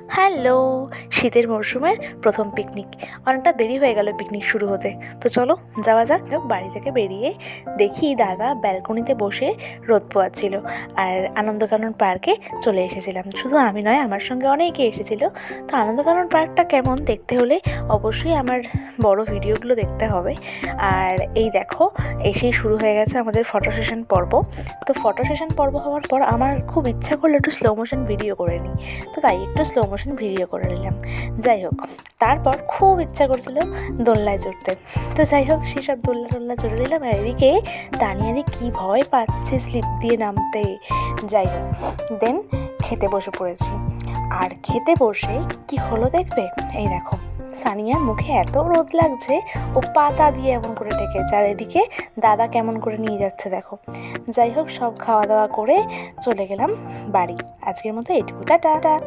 Hello, শীতের মরশুমের প্রথম পিকনিক। অনেকটা দেরি হয়ে গেল পিকনিক শুরু হতে। তো চলো যাওয়া যাক। বাড়ি থেকে বেরিয়ে দেখি দাদা ব্যালকনিতে বসে রোদ পোয়াচ্ছিল। আর আনন্দকানন পার্কে চলে এসেছিলাম। শুধু আমি নয়, আমার সঙ্গে অনেকে এসেছিলো। তো আনন্দকানন পার্কটা কেমন দেখতে হলে অবশ্যই আমার বড় ভিডিওগুলো দেখতে হবে। আর এই দেখো, এসেই শুরু হয়ে গেছে আমাদের ফটো সেশন পর্ব। তো ফটো সেশন পর্ব হওয়ার পর আমার খুব ইচ্ছা করলো একটু স্লো মোশন ভিডিও করে নিই। তো তাই একটু স্লো মোশন ভিডিও করে নিলাম। যাই হোক, তারপর খুব ইচ্ছা করছিল দোলনায় চড়তে। তো যাই হোক, সেসব দোলনা চড়ে নিলাম। আর এদিকে তানিয়াদি কী ভয় পাচ্ছে স্লিপ দিয়ে নামতে। যাই হোক, দেন খেতে বসে পড়েছি। আর খেতে বসে কি হলো দেখবে? এই দেখো, সানিয়ার মুখে এত রোদ লাগছে, ও পাতা দিয়ে এমন করে ঢেকেছে। আর এদিকে দাদা কেমন করে নিয়ে যাচ্ছে দেখো। যাই হোক, সব খাওয়া দাওয়া করে চলে গেলাম বাড়ি। আজকের মতো এটুকু, টাটা।